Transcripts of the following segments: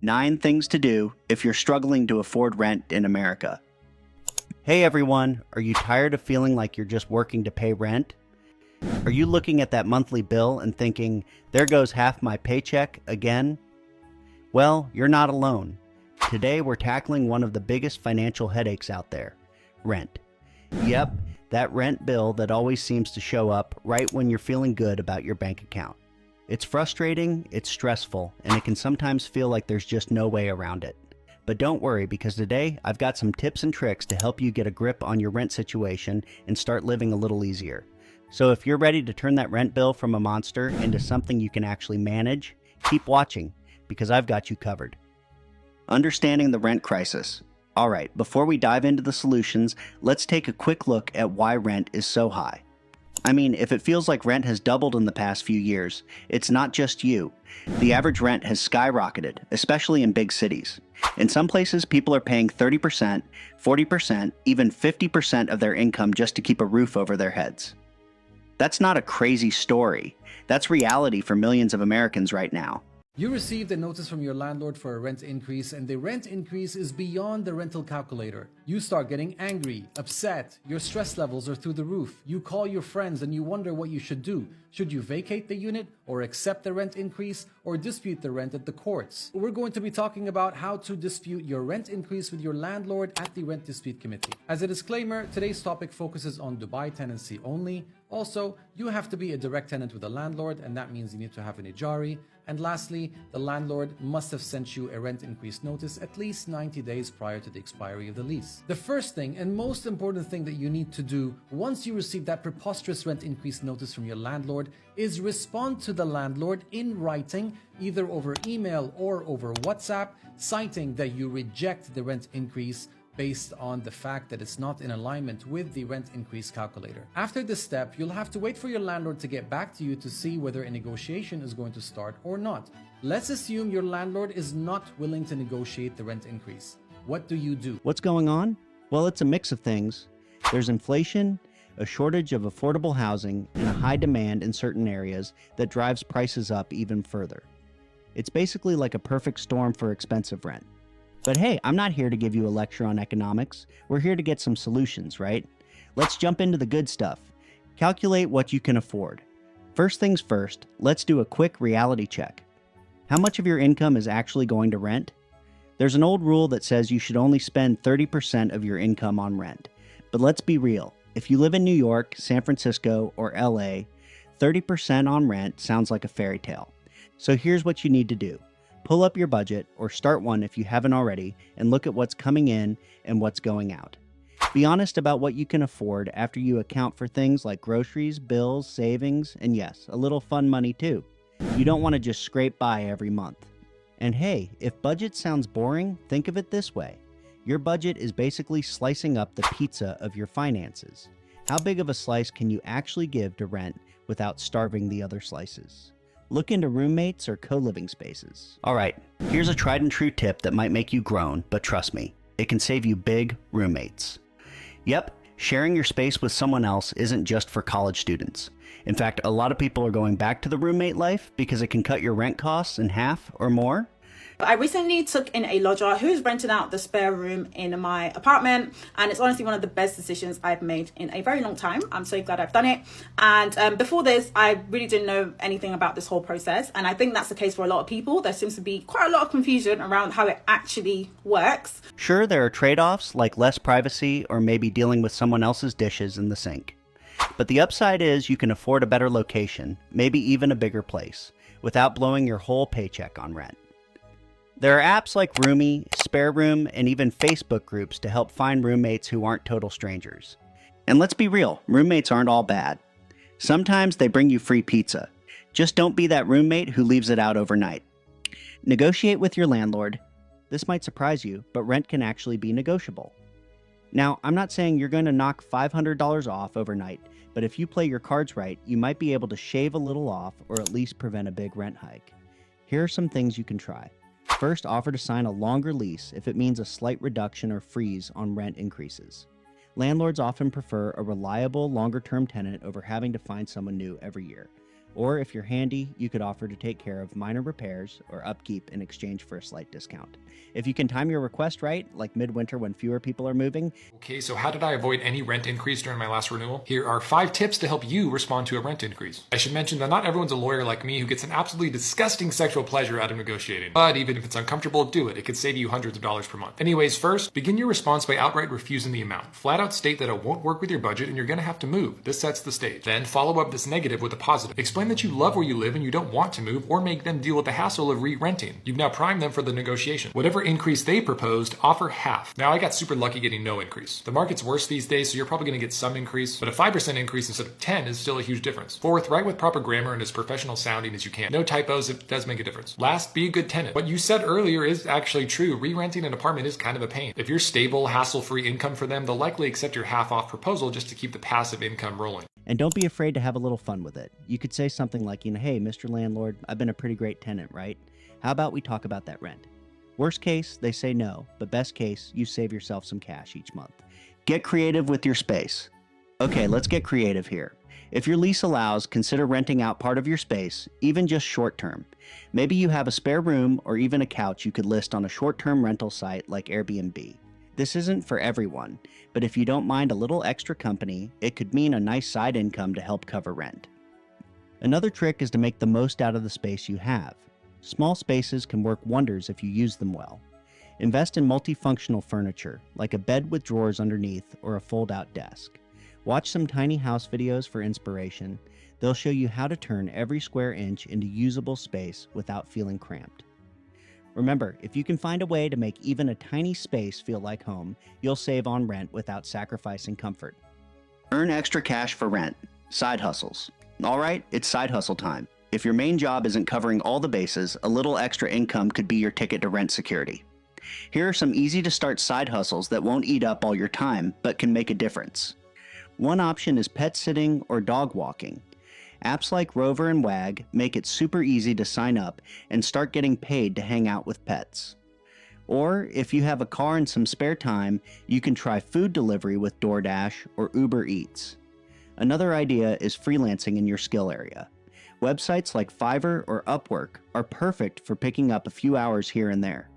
9 things to do if you're struggling to afford rent in America. Hey everyone, are you tired of feeling like you're just working to pay rent? Are you looking at that monthly bill and thinking, there goes half my paycheck again? Well, you're not alone. Today we're tackling one of the biggest financial headaches out there, rent. Yep, that rent bill that always seems to show up right when you're feeling good about your bank account. It's frustrating, it's stressful, and it can sometimes feel like there's just no way around it. But don't worry, because today I've got some tips and tricks to help you get a grip on your rent situation and start living a little easier. So if you're ready to turn that rent bill from a monster into something you can actually manage, keep watching, because I've got you covered. Understanding the rent crisis. All right, before we dive into the solutions, let's take a quick look at why rent is so high. I mean, if it feels like rent has doubled in the past few years, it's not just you. The average rent has skyrocketed, especially in big cities. In some places, people are paying 30%, 40%, even 50% of their income just to keep a roof over their heads. That's not a crazy story. That's reality for millions of Americans right now. You received a notice from your landlord for a rent increase, and the rent increase is beyond the rental calculator. You start getting angry, upset, your stress levels are through the roof. You call your friends and you wonder what you should do. Should you vacate the unit, or accept the rent increase, or dispute the rent at the courts? We're going to be talking about how to dispute your rent increase with your landlord at the Rent Dispute Committee. As a disclaimer, today's topic focuses on Dubai tenancy only. Also, you have to be a direct tenant with a landlord, and that means you need to have an ijari. And lastly, the landlord must have sent you a rent increase notice at least 90 days prior to the expiry of the lease. The first thing and most important thing that you need to do once you receive that preposterous rent increase notice from your landlord is respond to the landlord in writing, either over email or over WhatsApp, citing that you reject the rent increase based on the fact that it's not in alignment with the rent increase calculator. After this step, you'll have to wait for your landlord to get back to you to see whether a negotiation is going to start or not. Let's assume your landlord is not willing to negotiate the rent increase. What do you do? What's going on? Well, it's a mix of things. There's inflation, a shortage of affordable housing, and a high demand in certain areas that drives prices up even further. It's basically like a perfect storm for expensive rent. But hey, I'm not here to give you a lecture on economics. We're here to get some solutions, right? Let's jump into the good stuff. Calculate what you can afford. First things first, let's do a quick reality check. How much of your income is actually going to rent? There's an old rule that says you should only spend 30% of your income on rent. But let's be real. If you live in New York, San Francisco, or LA, 30% on rent sounds like a fairy tale. So here's what you need to do. Pull up your budget, or start one if you haven't already, and look at what's coming in and what's going out. Be honest about what you can afford after you account for things like groceries, bills, savings, and yes, a little fun money too. You don't want to just scrape by every month. And hey, if budget sounds boring, think of it this way. Your budget is basically slicing up the pizza of your finances. How big of a slice can you actually give to rent without starving the other slices? Look into roommates or co-living spaces. All right, here's a tried and true tip that might make you groan, but trust me, it can save you big roommates. Yep, sharing your space with someone else isn't just for college students. In fact, a lot of people are going back to the roommate life because it can cut your rent costs in half or more. I recently took in a lodger who's renting out the spare room in my apartment, and it's honestly one of the best decisions I've made in a very long time. I'm so glad I've done it. And before this, I really didn't know anything about this whole process, and I think that's the case for a lot of people. There seems to be quite a lot of confusion around how it actually works. Sure, there are trade-offs like less privacy or maybe dealing with someone else's dishes in the sink. But the upside is you can afford a better location, maybe even a bigger place, without blowing your whole paycheck on rent. There are apps like Roomie, Spare Room, and even Facebook groups to help find roommates who aren't total strangers. And let's be real, roommates aren't all bad. Sometimes they bring you free pizza. Just don't be that roommate who leaves it out overnight. Negotiate with your landlord. This might surprise you, but rent can actually be negotiable. Now, I'm not saying you're going to knock $500 off overnight, but if you play your cards right, you might be able to shave a little off or at least prevent a big rent hike. Here are some things you can try. First, offer to sign a longer lease if it means a slight reduction or freeze on rent increases. Landlords often prefer a reliable, longer-term tenant over having to find someone new every year. Or if you're handy, you could offer to take care of minor repairs or upkeep in exchange for a slight discount. If you can time your request right, like midwinter when fewer people are moving. Okay, so how did I avoid any rent increase during my last renewal? Here are 5 tips to help you respond to a rent increase. I should mention that not everyone's a lawyer like me who gets an absolutely disgusting sexual pleasure out of negotiating. But even if it's uncomfortable, do it. It could save you hundreds of dollars per month. Anyways, first, begin your response by outright refusing the amount. Flat out state that it won't work with your budget and you're going to have to move. This sets the stage. Then follow up this negative with a positive. Explain that you love where you live and you don't want to move, or make them deal with the hassle of re-renting. You've now primed them for the negotiation. Whatever increase they proposed, offer half. Now, I got super lucky getting no increase. The market's worse these days, so you're probably going to get some increase, but a 5% increase instead of 10 is still a huge difference. Fourth, write with proper grammar and as professional sounding as you can. No typos, it does make a difference. Last, be a good tenant. What you said earlier is actually true. Re-renting an apartment is kind of a pain. If you're stable, hassle-free income for them, they'll likely accept your half-off proposal just to keep the passive income rolling. And don't be afraid to have a little fun with it. You could say something like, hey, Mr. Landlord, I've been a pretty great tenant, right? How about we talk about that rent? Worst case, they say no, but best case, you save yourself some cash each month. Get creative with your space. Okay, let's get creative here. If your lease allows, consider renting out part of your space, even just short term. Maybe you have a spare room or even a couch you could list on a short-term rental site like Airbnb. This isn't for everyone, but if you don't mind a little extra company, it could mean a nice side income to help cover rent. Another trick is to make the most out of the space you have. Small spaces can work wonders if you use them well. Invest in multifunctional furniture, like a bed with drawers underneath or a fold-out desk. Watch some tiny house videos for inspiration. They'll show you how to turn every square inch into usable space without feeling cramped. Remember, if you can find a way to make even a tiny space feel like home, you'll save on rent without sacrificing comfort. Earn extra cash for rent. Side hustles. All right, it's side hustle time. If your main job isn't covering all the bases, a little extra income could be your ticket to rent security. Here are some easy-to-start side hustles that won't eat up all your time, but can make a difference. One option is pet sitting or dog walking. Apps like Rover and Wag make it super easy to sign up and start getting paid to hang out with pets. Or, if you have a car and some spare time, you can try food delivery with DoorDash or Uber Eats. Another idea is freelancing in your skill area. Websites like Fiverr or Upwork are perfect for picking up a few hours here and there.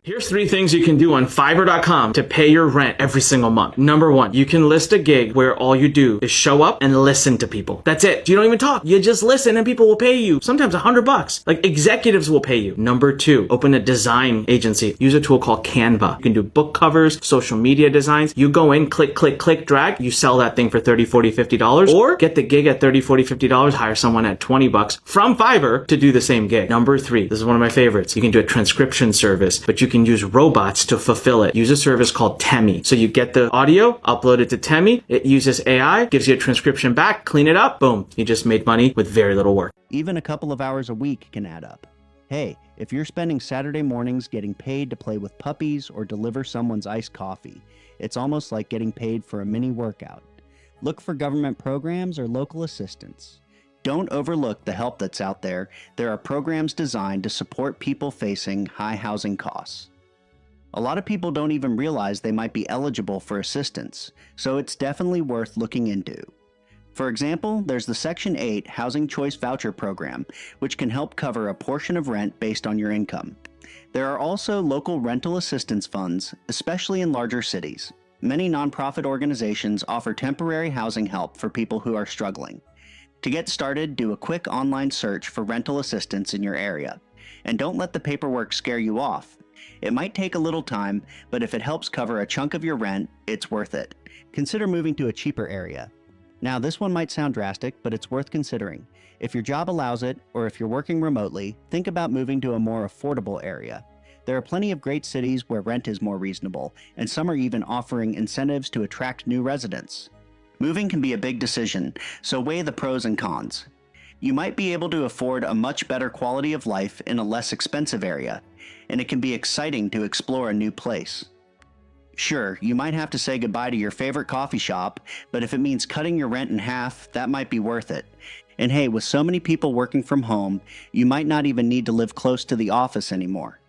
Here's 3 things you can do on Fiverr.com to pay your rent every single month. Number 1, you can list a gig where all you do is show up and listen to people. That's it. You don't even talk. You just listen and people will pay you. Sometimes $100. Like executives will pay you. Number 2, open a design agency. Use a tool called Canva. You can do book covers, social media designs. You go in, click, click, click, drag. You sell that thing for $30, $40, $50. Or get the gig at $30, $40, $50. Hire someone at $20 from Fiverr to do the same gig. Number 3, this is one of my favorites. You can do a transcription service, but you can use robots to fulfill it. Use a service called Temi. So you get the audio, upload it to Temi. It uses AI, gives you a transcription back, clean it up, boom. You just made money with very little work. Even a couple of hours a week can add up. Hey, if you're spending Saturday mornings getting paid to play with puppies or deliver someone's iced coffee, it's almost like getting paid for a mini workout. Look for government programs or local assistance. Don't overlook the help that's out there. There are programs designed to support people facing high housing costs. A lot of people don't even realize they might be eligible for assistance, so it's definitely worth looking into. For example, there's the Section 8 Housing Choice Voucher Program, which can help cover a portion of rent based on your income. There are also local rental assistance funds, especially in larger cities. Many nonprofit organizations offer temporary housing help for people who are struggling. To get started, do a quick online search for rental assistance in your area. And don't let the paperwork scare you off. It might take a little time, but if it helps cover a chunk of your rent, it's worth it. Consider moving to a cheaper area. Now, this one might sound drastic, but it's worth considering. If your job allows it, or if you're working remotely, think about moving to a more affordable area. There are plenty of great cities where rent is more reasonable, and some are even offering incentives to attract new residents. Moving can be a big decision, so weigh the pros and cons. You might be able to afford a much better quality of life in a less expensive area, and it can be exciting to explore a new place. Sure, you might have to say goodbye to your favorite coffee shop, but if it means cutting your rent in half, that might be worth it. And hey, with so many people working from home, you might not even need to live close to the office anymore.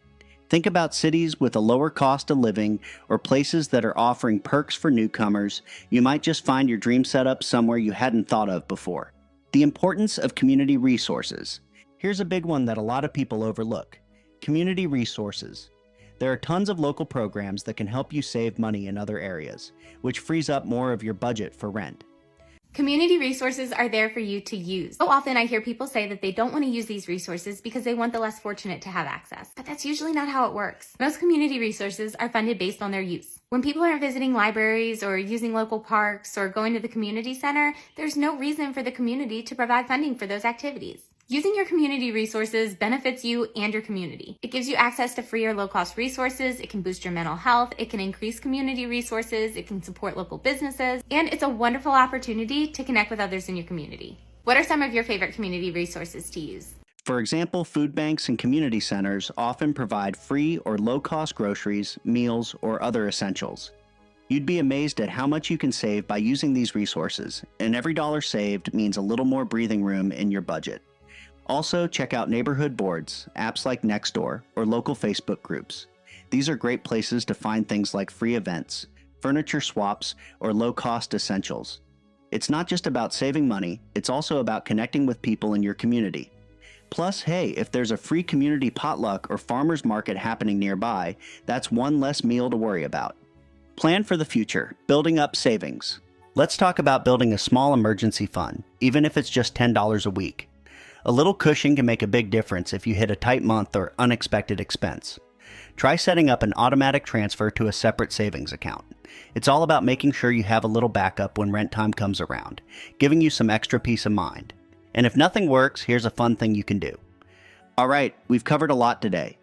Think about cities with a lower cost of living or places that are offering perks for newcomers. You might just find your dream setup somewhere you hadn't thought of before. The importance of community resources. Here's a big one that a lot of people overlook. Community resources. There are tons of local programs that can help you save money in other areas, which frees up more of your budget for rent. Community resources are there for you to use. So often I hear people say that they don't want to use these resources because they want the less fortunate to have access. But that's usually not how it works. Most community resources are funded based on their use. When people are visiting libraries or using local parks or going to the community center, there's no reason for the community to provide funding for those activities. Using your community resources benefits you and your community. It gives you access to free or low-cost resources, it can boost your mental health, it can increase community resources, it can support local businesses, and it's a wonderful opportunity to connect with others in your community. What are some of your favorite community resources to use? For example, food banks and community centers often provide free or low-cost groceries, meals, or other essentials. You'd be amazed at how much you can save by using these resources, and every dollar saved means a little more breathing room in your budget. Also, check out neighborhood boards, apps like Nextdoor, or local Facebook groups. These are great places to find things like free events, furniture swaps, or low-cost essentials. It's not just about saving money, it's also about connecting with people in your community. Plus, hey, if there's a free community potluck or farmer's market happening nearby, that's one less meal to worry about. Plan for the future, building up savings. Let's talk about building a small emergency fund, even if it's just $10 a week. A little cushion can make a big difference if you hit a tight month or unexpected expense. Try setting up an automatic transfer to a separate savings account. It's all about making sure you have a little backup when rent time comes around, giving you some extra peace of mind. And if nothing works, here's a fun thing you can do. All right, we've covered a lot today.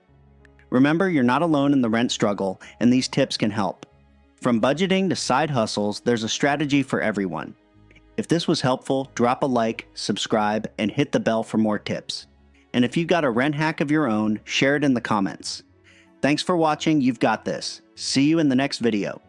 Remember, you're not alone in the rent struggle, and these tips can help. From budgeting to side hustles, there's a strategy for everyone. If this was helpful, drop a like, subscribe, and hit the bell for more tips. And if you've got a rent hack of your own, share it in the comments. Thanks for watching. You've got this. See you in the next video.